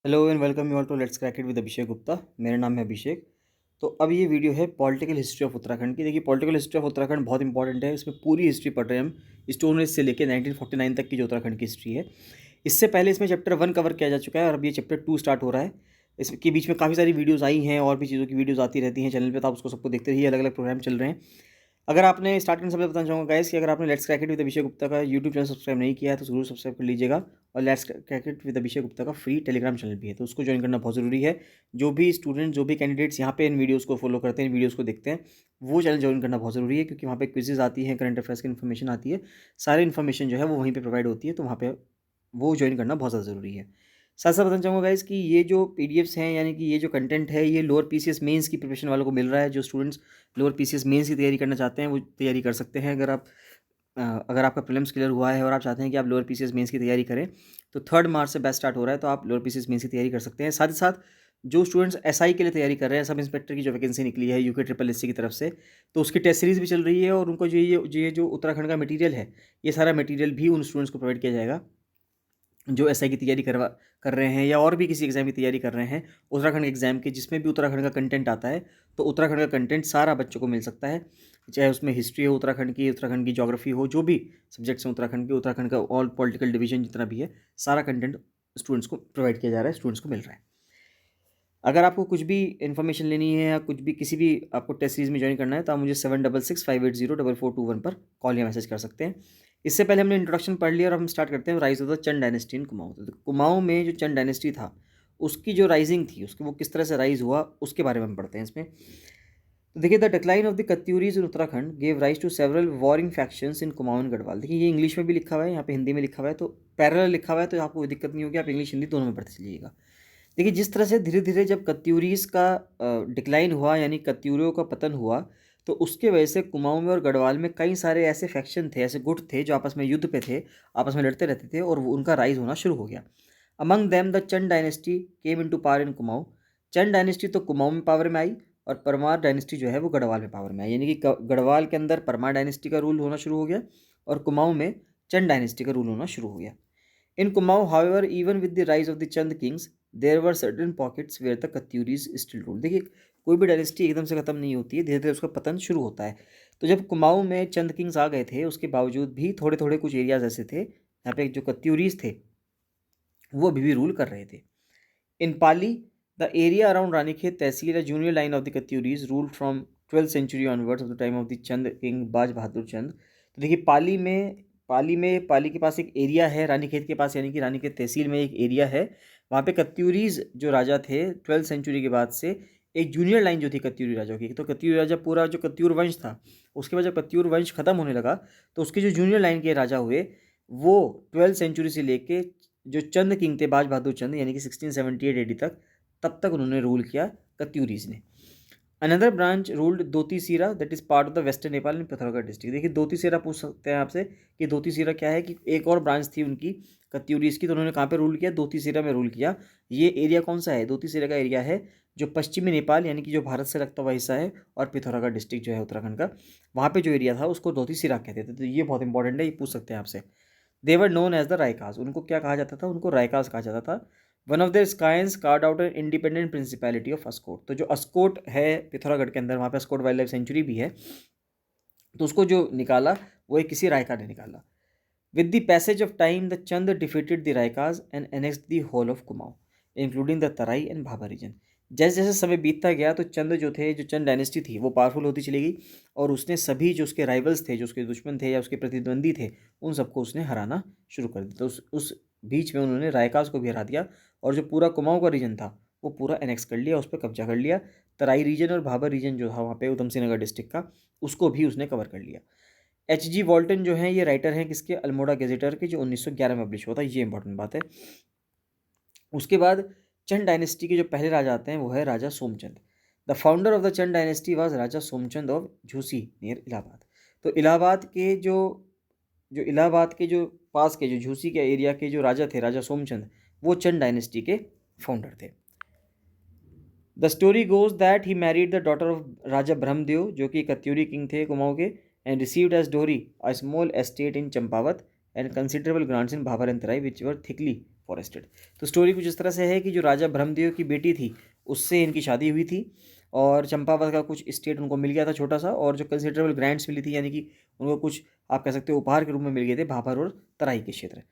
Hello and welcome you all to let's crack it with Abhishek Gupta. मेरा नाम है अभिषेक। तो अब ये वीडियो है पॉलिटिकल हिस्ट्री ऑफ उत्तराखंड की। देखिए, पॉलिटिकल हिस्ट्री ऑफ उत्तराखंड बहुत इंपॉर्टेंट है। इसमें पूरी हिस्ट्री पढ़ रहे हैं हम, स्टोन एज से लेकर 1949 तक की जो उत्तराखंड की हिस्ट्री है। इससे पहले इसमें चैप्टर 1 कवर किया जा चुका है और अब ये चैप्टर 2 स्टार्ट हो रहा है। इसके बीच में काफ़ी सारी वीडियोज़ आई हैं और भी चीज़ों की वीडियोज़ आती रहती हैं चैनल पर, तो आप उसको सबको देखते रहिए। अलग अलग प्रोग्राम चल रहे हैं। अगर आपने स्टार्ट करने से पहले बताना चाहूँगा गाइस कि अगर आपने let's crack it with Abhishek Gupta का यूट्यूब चैनल सब्सक्राइब नहीं किया है तो ज़रूर सब्सक्राइब कर लीजिएगा। और let's crack it with Abhishek Gupta का फ्री टेलीग्राम चैनल भी है, तो उसको ज्वाइन करना बहुत ज़रूरी है। जो भी स्टूडेंट, जो भी कैंडिडेट्स यहाँ पे इन वीडियोज़ को फॉलो करते हैं, इन वीडियोज़ को देखते हैं, वो चैनल ज्वाइन करना बहुत ज़रूरी है, क्योंकि वहाँ पे क्विजेज़ आती हैं, करंट अफेयर्स की इन्फॉर्मेशन आती है। सारी इन्फॉर्मेशन जो है वो वहीं पर प्रोवाइड होती है, तो वहाँ पर वो ज्वाइन करना बहुत ज़्यादा ज़रूरी है। साथ साथ बताना चाहूँगा गाइस कि ये जो पीडीएफ्स हैं, यानी कि ये जो कंटेंट है, ये लोअर पीसीएस मेंस की प्रिपरेशन वालों को मिल रहा है। जो स्टूडेंट्स लोअर पीसीएस मेंस की तैयारी करना चाहते हैं वो तैयारी कर सकते हैं। अगर आपका प्रीलिम्स क्लियर हुआ है और आप चाहते हैं कि आप लोअर पीसीएस मेंस की तैयारी करें, तो 3 मार्च से बैच स्टार्ट हो रहा है, तो आप लोअर पीसीएस मेंस की तैयारी कर सकते हैं। साथ ही साथ जो स्टूडेंट्स एसआई के लिए तैयारी कर रहे हैं, सब इंस्पेक्टर की जो वैकेंसी निकली है यूके ट्रिपल एससी की तरफ से, तो उसकी टेस्ट सीरीज़ भी चल रही है और उनको ये जो उत्तराखंड का मटीरियल है, ये सारा मटीरियल भी उन स्टूडेंट्स को प्रोवाइड किया जाएगा जो एसआई की तैयारी कर रहे हैं या और भी किसी एग्ज़ाम की तैयारी कर रहे हैं। उत्तराखंड के एग्ज़ाम की जिसमें भी उत्तराखंड का कंटेंट आता है, तो उत्तराखंड का कंटेंट सारा बच्चों को मिल सकता है। चाहे उसमें हिस्ट्री हो उत्तराखंड की ज्योग्राफी हो, जो भी सब्जेक्ट्स हैं उत्तराखंड का ऑल पॉलिटिकल डिवीजन जितना भी है, सारा कंटेंट स्टूडेंट्स को प्रोवाइड किया जा रहा है, स्टूडेंट्स को मिल रहा है। अगर आपको कुछ भी इन्फॉर्मेशन लेनी है या कुछ भी किसी भी आपको टेस्ट सीरीज़ में ज्वाइन करना है, तो आप मुझे 7665804421 पर कॉल या मैसेज कर सकते हैं। इससे पहले हमने इंट्रोडक्शन पढ़ लिया और हम स्टार्ट करते हैं rise of the Chand dynasty in Kumaon. तो कुमाऊँ में जो चंद डायनेस्टी था, उसकी जो राइजिंग थी, उसकी वो किस तरह से राइज हुआ, उसके बारे में हम पढ़ते हैं इसमें। तो देखिए, the decline of the Katyuris in Uttarakhand gave rise to several warring factions in Kumaon and Garhwal. देखिए, ये इंग्लिश में भी लिखा हुआ है, यहाँ पे हिंदी में लिखा हुआ है, तो पैरेलल लिखा हुआ है, तो आपको कोई दिक्कत नहीं होगी, आप इंग्लिश हिंदी दोनों में पढ़ते चलिएगा। देखिए, जिस तरह से धीरे धीरे जब कत्यूरीज का डिक्लाइन हुआ, यानी कत्यूरियों का पतन हुआ, तो उसके वजह से कुमाऊँ में और गढ़वाल में कई सारे ऐसे फैक्शन थे, ऐसे गुट थे जो आपस में युद्ध पे थे, आपस में लड़ते रहते थे, और उनका राइज होना शुरू हो गया। Among them the Chand dynasty came into power in Kumaon. Chand dynasty तो कुमाऊँ में पावर में आई, और परमार डायनेस्टी जो है वो गढ़वाल में पावर में आई, यानी कि गढ़वाल के अंदर परमार डायनेस्टी का रूल होना शुरू हो गया और कुमाऊँ में चंद डायनेस्टी का रूल होना शुरू हो गया। In Kumaon, however, even with the rise of the Chand kings, there were certain pockets where the Katyuris still ruled. देखिए, कोई भी डायनेस्टी एकदम से ख़त्म नहीं होती है, धीरे धीरे उसका पतन शुरू होता है। तो जब कुमाऊँ में चंद किंग्स आ गए थे, उसके बावजूद भी थोड़े थोड़े कुछ एरियाज ऐसे थे यहाँ पे जो कत्यूरीज थे वो अभी भी रूल कर रहे थे। In Pali, the area around Ranikhet tehsil या junior line of the Katyuris ruled from 12th century onwards of the time of the Chand king Baz Bahadur चंद। तो देखिए, पाली के पास एक एरिया है रानीखेत के पास, यानी कि रानीखेत तहसील में एक एरिया है। वहाँ पे कत्यूरीज जो राजा थे 12th सेंचुरी के बाद से, एक जूनियर लाइन जो थी कत्यूरी राजाओं की, तो कत्यूरी राजा पूरा जो कत्यूर वंश था, उसके बाद जब कत्यूर वंश खत्म होने लगा, तो उसके जो जूनियर लाइन के राजा हुए, वो 12th सेंचुरी से लेके जो चंद किंग थे बाज बहादुर चंद, यानी कि 1678 एडी तक, तब तक उन्होंने रूल किया कत्यूरीज ने। Another branch ruled Dutee Sira, that is part of the western Nepal in Pithoragarh district. देखिए, दोती सीरा पूछ सकते हैं आपसे कि दोती सीरा क्या है, कि एक और ब्रांच थी उनकी कत्यूरीज की, तो उन्होंने कहाँ पे रूल किया, दोती सीरा में रूल किया। ये एरिया कौन सा है, दोती सीरा का एरिया है जो पश्चिमी नेपाल, यानी कि जो भारत से लगता हुआ हिस्सा है, और पिथौरागढ़ डिस्ट्रिक्ट जो है उत्तराखंड का, वहाँ पे जो एरिया था उसको दोती सीरा कहते थे। तो ये बहुत इंपॉर्टेंट है, ये पूछ सकते हैं आपसे। देवर नोन एज द रायकाज, उनको क्या कहा जाता था, उनको रायकाज कहा जाता था। One of their scions carved out an independent principality of Askot. तो जो अस्कोट है पिथौरागढ़ के अंदर, वहाँ पे अस्कोट वाइल्ड लाइफ सेंचुरी भी है, तो उसको जो निकाला वो एक किसी रायका ने निकाला। With the passage of time the Chand defeated the Raikas and annexed the whole of Kumaon including the Terai and भाभा रीजन। जैसे जैसे समय बीतता गया, तो चंद जो थे, जो चंद डायनेस्टी थी, वो पावरफुल होती चली गई, और उसने सभी जो उसके राइवल्स थे, जो उसके दुश्मन थे या उसके प्रतिद्वंदी थे, उन सबको उसने हराना शुरू कर दिया। तो उस बीच में उन्होंने रायकाज को भी हरा दिया, और जो पूरा कुमाऊं का रीजन था वो पूरा एनेक्स कर लिया, उस पर कब्जा कर लिया। तराई रीजन और भाभा रीजन जो था वहाँ पे उधम सिंह नगर डिस्ट्रिक्ट का, उसको भी उसने कवर कर लिया। H.G. वॉल्टन जो हैं, ये राइटर हैं किसके, अल्मोड़ा गेजेटर के, जो 1911 में पब्लिश हुआ था, ये इंपॉर्टेंट बात है। उसके बाद चंद डायनेस्टी के जो पहले राजा आते हैं वो है Raja Somchand. The founder of the Chand dynasty was Raja Somchand of Jhusi near Allahabad. तो इलाहाबाद के जो पास के जो झूसी के एरिया के जो राजा थे, राजा सोमचंद, वो चंद डायनेस्टी के फाउंडर थे। The story goes that he married the daughter of Raja Brahmadev, जो कि कत्यूरी किंग थे कुमाऊं के, एंड रिसीव्ड एज डोरी a small estate in Champawat and considerable grants in Bhabar and Terai which were thickly forested. तो स्टोरी कुछ इस तरह से है कि जो राजा ब्रह्मदेव की बेटी थी उससे इनकी शादी हुई थी और चंपावत का कुछ स्टेट उनको मिल गया था छोटा सा, और जो कंसिडरेबल ग्रांट्स मिली थी यानी कि उनको कुछ आप कह सकते हो उपहार के रूप में मिल गए थे भाभर और तराई के क्षेत्र।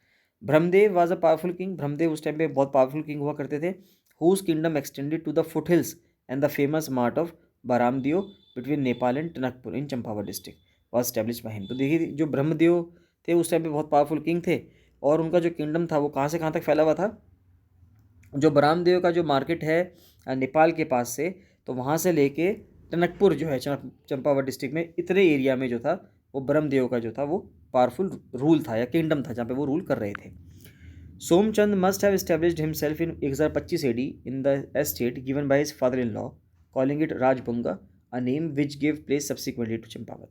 Brahmadev was a powerful king, Brahmadev उस टाइम पे बहुत पावरफुल किंग हुआ करते थे। Whose kingdom extended to the foot hills and the famous mart of Brahmdeo between Nepal and Tanakpur in Champawat district was established by him. तो देखिए जो ब्रह्मदेव थे उस टाइम पे बहुत पावरफुल किंग थे और उनका जो किंगडम था वो कहाँ से कहाँ तक फैला हुआ था। जो बरामदेव का जो मार्केट है नेपाल के पास से, तो वहाँ से लेके टनकपुर जो है चंपावत डिस्ट्रिक्ट में, इतने एरिया में जो था वो ब्रह्मदेव का जो था वो पावरफुल रूल था या किंगडम था जहाँ पे वो रूल कर रहे थे। Somchand must have established himself in 1025 AD in the estate given by his father in law calling it Rajbunga, a name which give place subsequently to Champawat.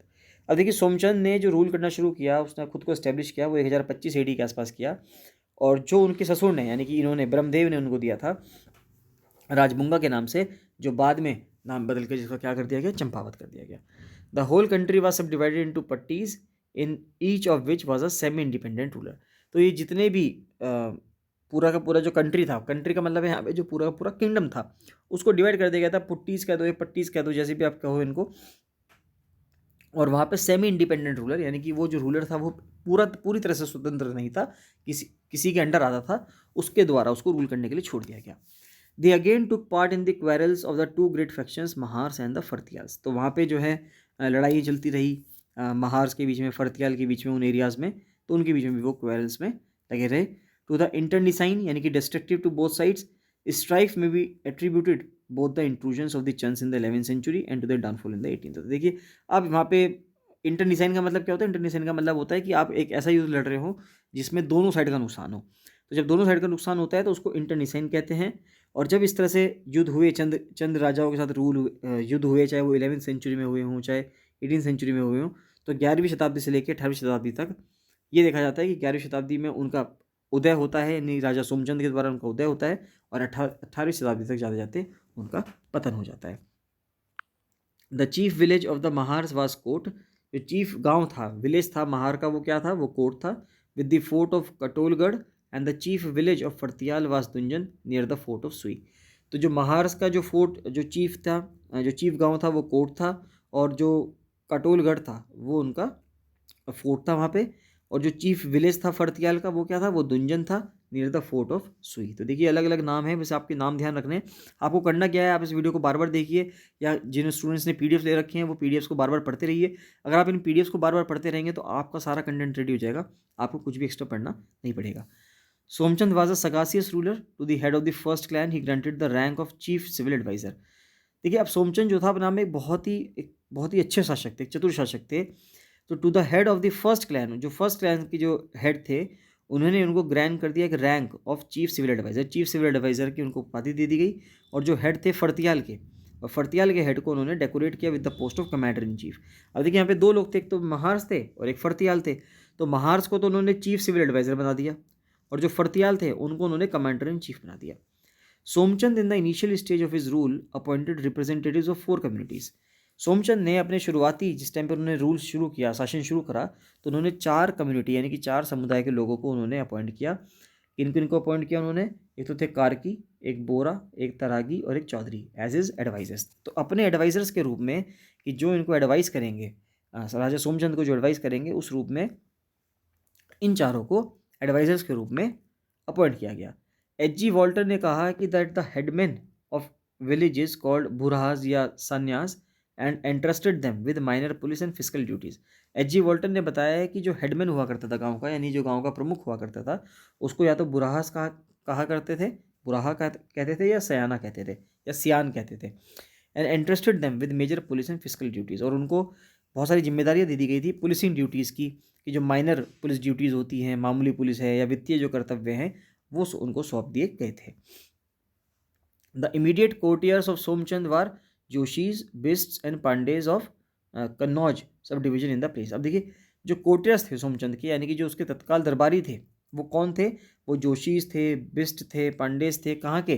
अब देखिए सोमचंद ने जो रूल करना शुरू किया, उसने खुद को एस्टेब्लिश किया, वो 1025 AD के आसपास किया, और जो उनके ससुर ने यानी कि इन्होंने ब्रह्मदेव ने उनको दिया था राजबुंगा के नाम से, जो बाद में नाम बदल के जिसका क्या कर दिया गया, चंपावत कर दिया गया। The whole country was subdivided into pattis in each of which was a semi independent ruler. तो ये जितने भी पूरा का पूरा जो कंट्री था, कंट्री का मतलब है यहाँ पे जो पूरा का पूरा किंगडम था, उसको डिवाइड कर दिया गया था, पुट्टीज कह दो या पट्टीज कह दो, जैसे भी आप कहो इनको। और वहाँ पे सेमी इंडिपेंडेंट रूलर यानी कि वो जो रूलर था वो पूरी तरह से स्वतंत्र नहीं था, किसी के अंडर आता था, उसके द्वारा उसको रूल करने के लिए छोड़ दिया गया। They again took part in the quarrels of the two great factions Mahars and the Phartiyals. तो वहाँ पे जो है लड़ाई चलती रही महार्स के बीच में, फर्तियाल के बीच में, उन एरियाज़ में, तो उनके बीच में भी वो क्वेरल्स में लगे रहे। टू द इंटरडिसाइन यानी कि destructive to both sides, strife may be attributed both the intrusions of the Chands in the 11th century and to the downfall in the 18th। तो देखिए अब वहाँ पे इंटरडिसाइन का मतलब क्या होता है, इंटरडिसाइन का मतलब होता है कि आप एक ऐसा युद्ध लड़ रहे हो जिसमें दोनों साइड का नुकसान हो। तो जब दोनों साइड का नुकसान होता है तो उसको इंटरडिसाइन कहते हैं। और जब इस तरह से युद्ध हुए, चंद राजाओं के साथ युद्ध हुए, चाहे वो 11th सेंचुरी में हुए हों चाहे 18th सेंचुरी में हुए हों, तो 11वीं शताब्दी से लेकर 18वीं शताब्दी तक ये देखा जाता है कि 11वीं शताब्दी में उनका उदय होता है, यानी राजा सोमचंद के द्वारा उनका उदय होता है, और 18वीं शताब्दी तक जाते जाते उनका पतन हो जाता है। The chief village of the Mahars was Kot. जो चीफ गांव था, विलेज था महार का, वो क्या था, वो कोट था, with the fort of Katolgarh and the chief village of Phartiyal was Dunjan near the fort of Sui. तो जो महार्स का जो फोर्ट, जो चीफ था, जो चीफ गांव था वो कोट था, और जो कटोलगढ़ था वो उनका फोर्ट था वहाँ पे, और जो चीफ विलेज था फर्तियाल का वो क्या था, वो दुंजन था near the fort of Sui. तो देखिए अलग अलग नाम है, वैसे आपके नाम ध्यान रखने हैं। आपको करना क्या है, आप इस वीडियो को बार बार देखिए, या जिन स्टूडेंट्स ने पीडीएफ ले रखे हैं वो पीडीएफ को बार बार पढ़ते रहिए। अगर आप इन पीडीएफ को बार बार पढ़ते रहेंगे तो आपका सारा कंटेंट रेडी हो जाएगा, आपको कुछ भी एक्स्ट्रा पढ़ना नहीं पड़ेगा। Somchand was a sagacious ruler to the head of the first clan, he granted the rank of chief civil adviser. देखिए अब सोमचंद जो था अपना में एक बहुत ही अच्छे शासक थे, एक चतुर शासक थे। तो to the head of the first clan, जो फर्स्ट क्लैन के जो हेड थे, उन्होंने उनको ग्रैंड कर दिया एक rank of chief civil adviser. Chief civil adviser की उनको उपाधि दे दी गई, और जो हेड थे फर्तियाल के, और फर्तियाल के हेड को उन्होंने डेकोरेट किया with the post of commander in chief. अब देखिए यहाँ पे दो लोग थे, एक तो महार्स थे और एक फर्तियाल थे। तो महार्स को तो उन्होंने चीफ सिविल एडवाइजर बना दिया, और जो फर्तियाल थे उनको उन्होंने कमांडर इन चीफ बना दिया। Somchand in the initial stage of his rule appointed representatives of 4 communities. Somchand ने अपने शुरुआती जिस टाइम पर उन्होंने रूल शुरू किया, शासन शुरू करा, तो उन्होंने 4 कम्युनिटी यानी कि 4 समुदाय के लोगों को उन्होंने अपॉइंट किया। किनको अपॉइंट किया उन्होंने, एक तो थे कार्की, एक बोरा, एक तरागी और एक चौधरी एज इज एडवाइजर्स। तो अपने एडवाइजर्स के रूप में, कि जो इनको एडवाइस करेंगे, राजा सोमचंद को जो एडवाइस करेंगे, उस रूप में इन चारों को एडवाइजर्स के रूप में अपॉइंट किया गया। H.G. वॉल्टर ने कहा कि that the headman of villages called Burhas या Sayanas and entrusted them with minor police and physical duties. H.G. Walter ने बताया है कि जो हेडमैन हुआ करता था गांव का, यानी जो गांव का प्रमुख हुआ करता था, उसको या तो बुरहास कहा करते थे, बुराहा कहते थे, या सयाना कहते थे, या सियान कहते थे। And entrusted them with major police and physical duties, और उनको बहुत सारी जिम्मेदारियाँ दे दी गई थी पुलिसिंग ड्यूटीज़ की, कि जो माइनर पुलिस ड्यूटीज़ होती हैं, मामूली पुलिस है या वित्तीय जो कर्तव्य हैं, वो उनको सौंप दिए गए थे। The immediate courtiers of Somchand were Joshis, Bists and Pandes of Kannauj subdivision in the place. अब देखिए जो कोर्टियर्स थे सोमचंद के, यानी कि जो उसके तत्काल दरबारी थे, वो कौन थे, वो जोशीज थे, बिस्ट थे, पांडेज थे, कहाँ के,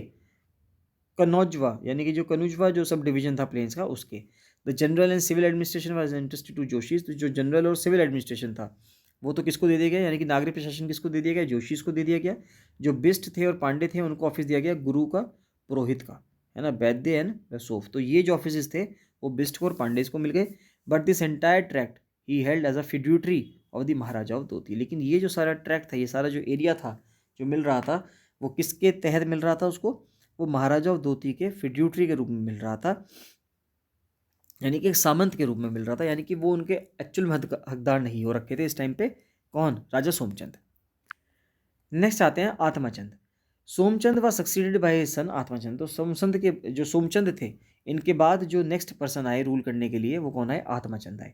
कन्नौजवा, यानी कि जो कनुजवा जो सब डिवीजन था प्लेन्स का, उसके। The general and civil administration was interested to Joshis. तो जो जनरल और सिविल एडमिनिस्ट्रेशन था वो तो किसको दे दिया गया, यानी कि नागरिक प्रशासन किसको दे दिया गया, जोशीस को दे दिया गया। जो बिस्ट थे और पांडे थे उनको ऑफिस दिया गया गुरु का, पुरोहित का, है ना, वैद्य एंड रसोफ। तो ये जो ऑफिस थे वो बिस्ट को और पांडेस को मिल गए। But this entire tract he held as a feudatory of the Maharaja of Doti. लेकिन ये जो सारा ट्रैक्ट था, ये सारा जो एरिया था जो मिल रहा था, वो किसके तहत मिल रहा था उसको, वो महाराजा ऑफ धोती के फिड्यूटरी के रूप में मिल रहा था, यानी कि एक सामंत के रूप में मिल रहा था, यानी कि वो उनके एक्चुअल में हकदार नहीं हो रखे थे इस टाइम पे। कौन, राजा सोमचंद। नेक्स्ट आते हैं आत्माचंद। सोमचंद व सक्सीडेड बाय हिज सन आत्माचंद। तो सोमचंद के जो सोमचंद थे, इनके बाद जो नेक्स्ट पर्सन आए रूल करने के लिए वो कौन आए, आत्माचंद आए।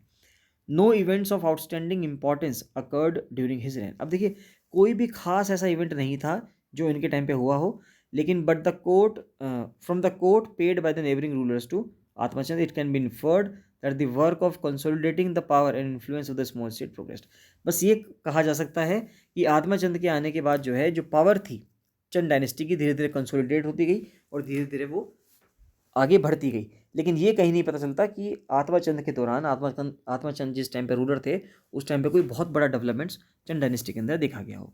No events of outstanding importance occurred during his reign. अब देखिए कोई भी खास ऐसा इवेंट नहीं था जो इनके टाइम पे हुआ हो, लेकिन but the court from the court paid by the neighbouring rulers to Atmachand it can be inferred that the work of consolidating the power and influence of the small state progressed. बस ये कहा जा सकता है कि आत्माचंद के आने के बाद जो है जो पावर थी चंद डायनेस्टी की, धीरे धीरे कंसोलिडेट होती गई और धीरे धीरे वो आगे बढ़ती गई। लेकिन ये कहीं नहीं पता चलता कि आत्माचंद के दौरान आत्माचंद जिस टाइम पे रूलर थे उस टाइम पे कोई बहुत बड़ा डेवलपमेंट्स चंद डायनेस्टी के अंदर देखा गया हो।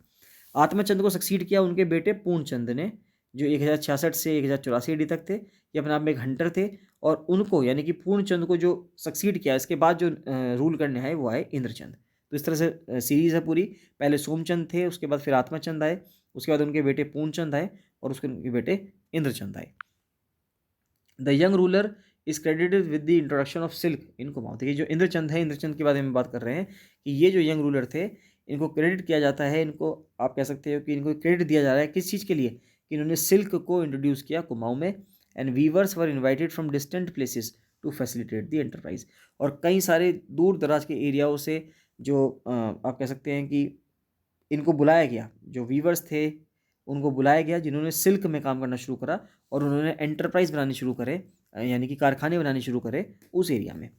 आत्माचंद को सक्सीड किया उनके बेटे पूर्णचंद ने, जो 1066 से 1084 AD तक थे। ये अपने आप में एक हंटर थे, और उनको यानी कि पूर्णचंद को जो सक्सीड किया, इसके बाद जो रूल करने आए वो आए इंद्रचंद। तो इस तरह से सीरीज़ है पूरी। पहले सोमचंद थे, उसके बाद फिर आत्माचंद आए, उसके बाद उनके बेटे पूर्णचंद आए, और उसके उनके बेटे इंद्रचंद आए। The young ruler is credited with the introduction of silk इन कुमाऊं। देखिए जो इंद्रचंद है, इंद्रचंद के बारे में बात कर रहे हैं कि ये जो यंग रूलर थे इनको क्रेडिट किया जाता है, इनको आप कह सकते हो कि इनको क्रेडिट दिया जा रहा है किस चीज़ के लिए, कि इन्होंने सिल्क को इंट्रोड्यूस किया कुमाऊं में। And weavers were invited from distant places to facilitate the enterprise. और कई सारे दूर दराज के एरियाओं से जो आप कह सकते हैं कि इनको बुलाया गया, जो वीवर्स थे उनको बुलाया गया जिन्होंने सिल्क में काम करना शुरू करा और उन्होंने एंटरप्राइज बनानी शुरू करे, यानी कि कारखाने बनाने शुरू करे उस एरिया में।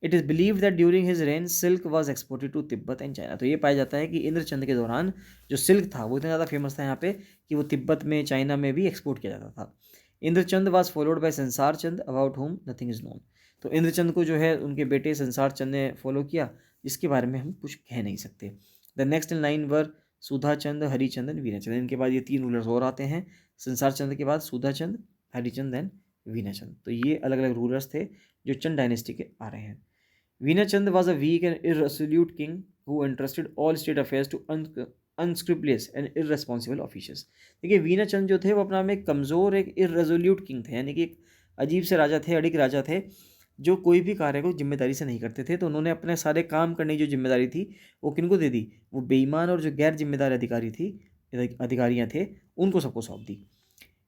It is believe that during his reign silk was exported to Tibet and China. तो ये पाया जाता है कि इंद्रचंद के दौरान जो सिल्क था वो इतना ज़्यादा फेमस था यहाँ पे कि वो तिब्बत में, चाइना में भी एक्सपोर्ट किया जाता था। Indrachand was followed by Sansar Chand about whom nothing is known. तो इंद्रचंद को जो है उनके बेटे संसार चंद ने फॉलो किया, जिसके बारे में हम कुछ कह नहीं सकते। The next in line were Sudhachand, Harichand and Vinachand. इनके बाद ये 3 रूलर्स और आते हैं, संसार चंद के बाद सुधाचंद, हरिचंद एंड वीनाचंद। तो ये अलग अलग रूलर्स थे जो चंद डायनेस्टी के आ रहे हैं। Vinachand was a weak and irresolute king who entrusted all state affairs to unscrupulous and irresponsible officials. देखिए वीनाचंद जो थे वो अपना में एक कमज़ोर, एक इररेसोल्यूट किंग थे, यानी कि एक अजीब से राजा थे, अड़िग राजा थे, जो कोई भी कार्य को जिम्मेदारी से नहीं करते थे। तो उन्होंने अपने सारे काम करने की जो जिम्मेदारी थी वो किनको दे दी, वो बेईमान और जो गैर जिम्मेदार अधिकारियाँ थे उनको सबको सौंप दी।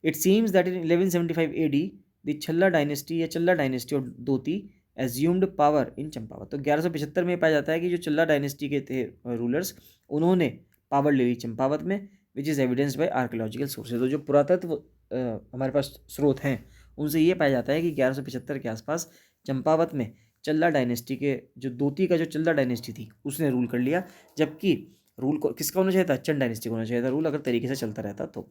It seems that in 1175 AD the Challa dynasty या Challa dynasty of Doti assumed power in Champawat. तो 1175 में पाया जाता है कि जो चल्ला डायनेस्टी के थे रूलर्स, उन्होंने पावर ले ली चंपावत में, which is evidence bye archaeological sources. तो जो पुरातत्व हमारे पास स्रोत हैं उनसे ये पाया जाता है कि 1175 के आसपास चंपावत में चल्ला डायनेस्टी के जो दोती का जो चल्ला डायनेस्टी थी उसने रूल कर लिया। जबकि रूल को किसका होना चाहिए था, चंद डायनेस्टी का होना चाहिए था रूल, अगर तरीके से चलता रहता तो।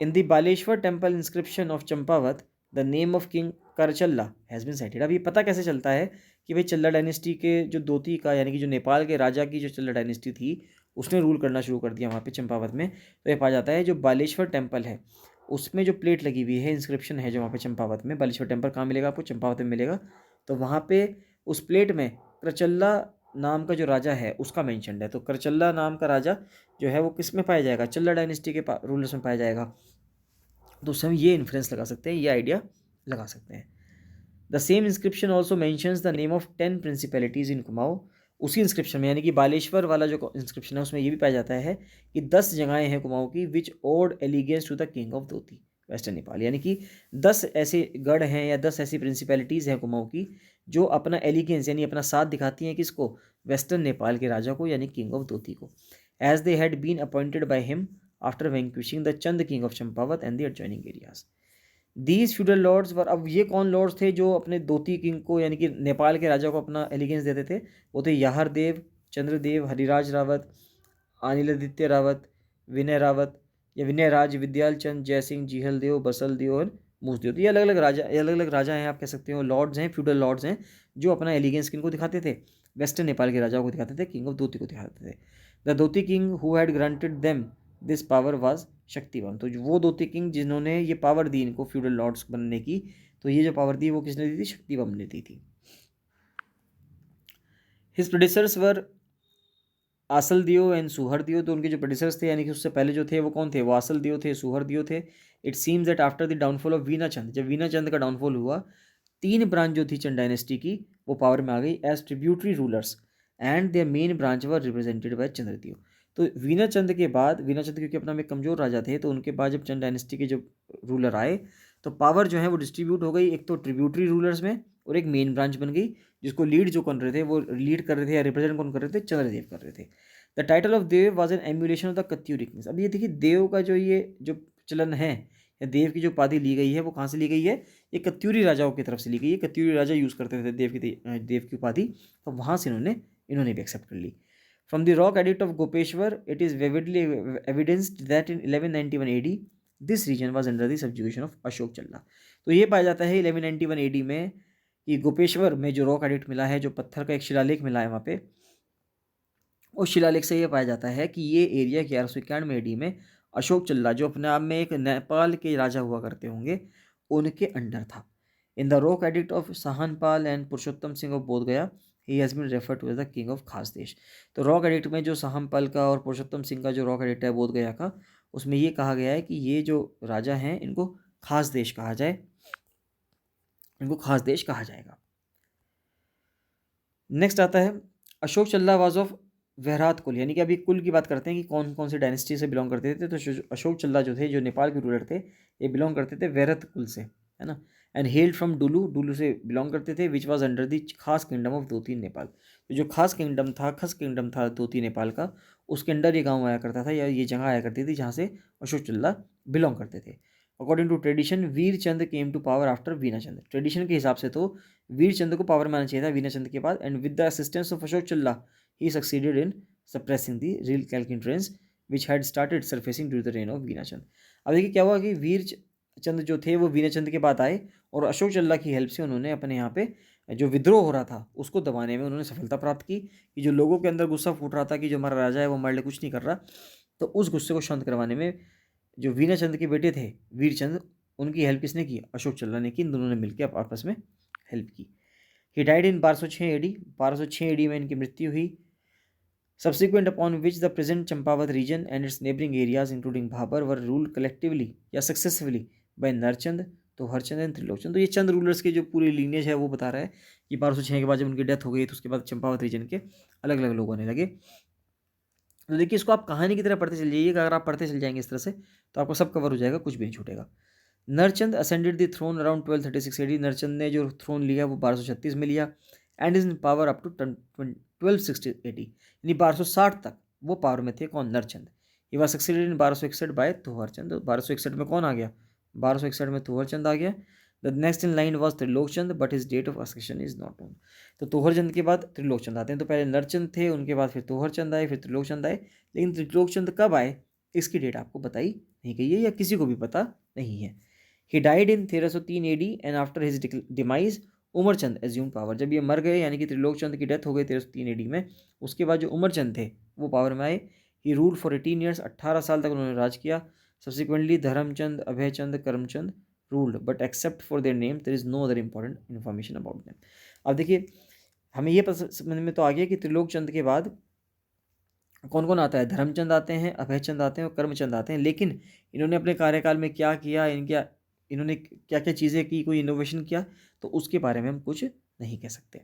In the Baleshwar temple inscription of Champawat the name of king Karachalla has been cited. अब ये पता कैसे चलता है कि भाई चल्ला डायनेस्टी के जो दोती का, यानी कि जो नेपाल के राजा की जो चल्ला डायनेस्टी थी उसने रूल करना शुरू कर दिया वहाँ पे चंपावत में। तो ये पाया जाता है जो बालेश्वर टेम्पल है उसमें जो प्लेट लगी हुई है, इंस्क्रिप्शन है जो वहाँ पे चंपावत में, बालेश्वर टेम्पल कहाँ मिलेगा आपको, चंपावत में मिलेगा। तो वहाँ पे उस प्लेट में करचल्ला नाम का जो राजा है उसका मेंशन्ड है। तो करचल्ला नाम का राजा जो है वो किस में पाया जाएगा, चल्ला डायनेस्टी के रूलर्स में पाया जाएगा। तो उससे हम ये इन्फ्लुएंस लगा सकते हैं, ये आइडिया लगा सकते हैं। The same inscription also mentions the name of 10 principalities in Kumaon. उसी इंस्क्रिप्शन में, यानी कि बालेश्वर वाला जो इंस्क्रिप्शन है उसमें ये भी पाया जाता है कि 10 जगहें हैं कुमाऊं की which owed allegiance to the king of Doti western Nepal. यानी कि 10 ऐसे गढ़ हैं या 10 ऐसी प्रिंसिपैलिटीज़ हैं कुमाऊं की जो अपना एलिगेंस यानी अपना साथ दिखाती हैं किसको, वेस्टर्न नेपाल के राजा को, यानी किंग ऑफ धोती को। As they had been appointed by him after vanquishing the Chand king of Champawat and the adjoining areas. These feudal lords were, अब ये कौन लॉर्ड्स थे जो अपने दोती किंग को यानी कि नेपाल के राजा को अपना एलिगेंस देते थे, वो थे याहर देव, चंद्रदेव, हरिराज रावत, अनिलादित्य रावत, विनय रावत या विनय राज, विद्याल चंद, जयसिंह, जीहल देव, बसल देव और मूसदेव। तो ये अलग अलग राजा हैं, आप कह सकते हो लॉर्ड्स हैं, फ्यूडल लॉर्ड्स हैं जो अपना एलिगेंस किनको दिखाते थे, वेस्टर्न नेपाल के राजाओं को दिखाते थे, किंग ऑफ दोती को दिखाते थे। The Doti king who had granted them this power was Shaktibam. तो वो दोती किंग जिन्होंने ये पावर दी इनको फ्यूडल लॉर्ड्स बनने की, तो ये जो पावर दी वो किसने दी थी? शक्तिबम ने दी थी। हिज प्रोड्यूसर्स वर आसल दियो एंड सुहर दियो। तो उनके जो प्रोड्यूसर्स थे यानी कि उससे पहले जो थे वो कौन थे? वो आसल दियो थे, सुहर दियो थे। It seems that after the downfall of Vinachand, जब वीनाचंद का डाउनफॉल हुआ, 3 ब्रांच जो थी चंद डायनेस्टी की वो पावर में आ गई as tributary rulers and their main branch were represented by Chandradeo. तो वीनाचंद के बाद, वीनाचंद क्योंकि अपना में कमज़ोर राजा थे, तो उनके बाद जब चंद डायनेस्टी के जो रूलर आए तो पावर जो है वो डिस्ट्रीब्यूट हो गई, एक तो ट्रिब्यूटरी रूलर्स में और एक मेन ब्रांच बन गई, जिसको लीड जो कर रहे थे वो लीड कर रहे थे या रिप्रेजेंट कौन कर रहे थे? चंद्रदेव कर रहे थे। The title of Dev was an emulation of the Katyuri kings. अब ये देखिए देव का जो ये जो चलन है या देव की जो उपाधि ली गई है वो कहाँ से ली गई है? ये कत्यूरी राजाओं की तरफ से ली गई है। कत्यूरी राजा यूज़ करते थे देव की उपाधि, तो वहाँ से इन्होंने भी एक्सेप्ट कर ली। From the rock edict of Gopeshwar it is vividly evidenced that in 1191 AD this region was under the subjugation of Ashok Challa. तो ये पाया जाता है 1191 AD में कि गोपेश्वर में जो रॉक एडिक्ट मिला है, जो पत्थर का एक शिलालेख मिला है वहाँ पे, उस शिलालेख से ये पाया जाता है कि ये एरिया 1191 AD में अशोक चल्ला, जो अपने आप में एक नेपाल के राजा हुआ करते होंगे, उनके अंडर था। In the rock edict of Sahanpal and Purushottam Singh of Bodh Gaya he has been refer to as the king of Khas Desh. तो रॉक एडिक्ट में जो साहनपाल का और पुरुषोत्तम सिंह का जो रॉक एडिक्ट है बोध गया का, उसमें ये कहा गया है कि ये जो राजा हैं इनको खास देश कहा जाए, इनको खास देश कहा जाएगा। नेक्स्ट आता है अशोक चल्ला वाज ऑफ वहरात कुल, यानी कि अभी कुल की बात करते हैं कि कौन कौन से डायनेस्टी से बिलोंग करते थे। तो अशोक चल्ला जो थे, जो नेपाल के रूलर थे, ये बिलोंग करते थे वैरत कुल से, है ना। एंड हेल्ड फ्रॉम डुलू, डुलू से बिलोंग करते थे, विच वाज अंडर द खास किंगडम ऑफ दोती नेपाल। तो जो खास किंगडम था दोती नेपाल का, उसके अंडर ये गाँव आया करता था या ये जगह आया करती थी जहाँ से अशोक चल्ला बिलोंग करते थे। According to tradition Vir Chand came to power after Vinachand. Tradition के हिसाब से तो वीर चंद को पावर में आना चाहिए था वीनाचंद के बाद, and with the assistance of Ashok Challa he succeeded in suppressing the real calkin trends which had started surfacing due the reign of Vinachand. अब देखिए क्या हुआ कि वीर चंद जो थे वो वीनाचंद के बाद आए और अशोक चल्ला की हेल्प से उन्होंने अपने यहाँ पे जो विद्रोह हो रहा था उसको दबाने में उन्होंने सफलता प्राप्त की, कि जो लोगों के अंदर गुस्सा फूट रहा था कि जो हमारा राजा है वो हमारे लिए कुछ नहीं कर रहा, तो उस गुस्से को शांत करवाने में जो वीनाचंद के बेटे थे वीरचंद, उनकी हेल्प किसने की? अशोक चल्ला ने की। इन दोनों ने मिलकर आपस में हेल्प की। He died in 1206 AD, 1206 AD में इनकी मृत्यु हुई। Subsequent upon which the present Champawat region and its neighbouring areas including Bhabar were ruled collectively या सक्सेसफुली बाय नरचंद, तो हरचंद एंड त्रिलोकचंद। तो ये चंद रूलर्स की जो पूरी लीनियज है वो बता रहा है कि 1206 के बाद जब उनकी डेथ हो गई तो उसके बाद चंपावत रीजन के अलग अलग लोग आने लगे। तो देखिए इसको आप कहानी की तरह पढ़ते चल जाइएगा, अगर आप पढ़ते चल जाएंगे इस तरह से तो आपको सब कवर हो जाएगा, कुछ भी नहीं छूटेगा। Narchand ascended the throne around 1236 AD। Narchand ने जो थ्रोन लिया वो 1236 में लिया and is in power up to 1260 AD, यानी 1260 तक वो पावर में थे। कौन? नरचंद। ये बार सक्सेडेड इन 1261 बाय तुहरचंद। 1261 में कौन आ गया? 1261 में तुहरचंद आ गया। The next in line was Trilokchand but his date of succession is not known. तो तुहरचंद के बाद त्रिलोकचंद आते हैं। तो पहले नरचंद थे, उनके बाद फिर तुहरचंद आए, फिर त्रिलोकचंद आए, लेकिन त्रिलोकचंद कब आए इसकी डेट आपको बताई नहीं गई है या किसी को भी पता नहीं है। He died in 1303 AD and after his demise Umarchand assume power. जब ये मर गए यानी कि त्रिलोकचंद की डेथ हो गई 1303 AD में, उसके बाद जो उमरचंद थे वो पावर में आए। ही रूल्ड फॉर 18 ईयर्स, 18 साल तक उन्होंने राज किया। Subsequently Dharmchand, Abhaychand, Karamchand ruled but except for their name there is no other important information about them. अब देखिए हमें ये समझ में तो आ गया कि त्रिलोकचंद के बाद कौन कौन आता है? धर्मचंद आते हैं, अभयचंद आते हैं और कर्मचंद आते हैं। लेकिन इन्होंने अपने कार्यकाल में क्या किया, इन्होंने क्या क्या चीज़ें की, कोई इनोवेशन किया, तो उसके बारे में हम कुछ नहीं कह सकते।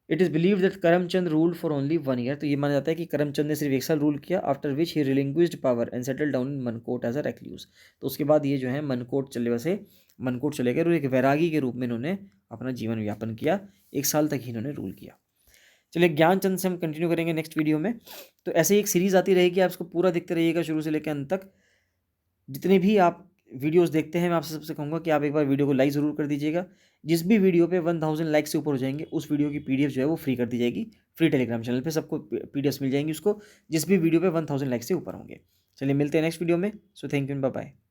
It is believe that Karamchand ruled for only 1 year. तो ये माना जाता है कि करमचंद ने सिर्फ 1 साल रूल किया। After which he relinquished power and settle down in Mankot as a recluse. तो उसके बाद ये जो है मनकोट चले गए और एक वैरागी के रूप में इन्होंने अपना जीवन यापन किया। 1 साल तक ही इन्होंने रूल किया। चलिए ज्ञानचंद से हम कंटिन्यू करेंगे नेक्स्ट वीडियो में। तो ऐसे ही एक सीरीज़ आती रहेगी, आप इसको पूरा देखते रहिएगा शुरू से लेकर अंत तक। जितने भी आप वीडियोस देखते हैं मैं आपसे सबसे कहूँगा कि आप एक बार वीडियो को लाइक ज़रूर कर दीजिएगा। जिस भी वीडियो पे 1000 लाइक से ऊपर हो जाएंगे उस वीडियो की पीडीएफ जो है वो फ्री कर दी जाएगी। फ्री टेलीग्राम चैनल पे सबको पीडीएफ मिल जाएंगी उसको, जिस भी वीडियो पे 1000 लाइक से ऊपर होंगे। चलिए मिलते हैं नेक्स्ट वीडियो में। So thank you, bye bye.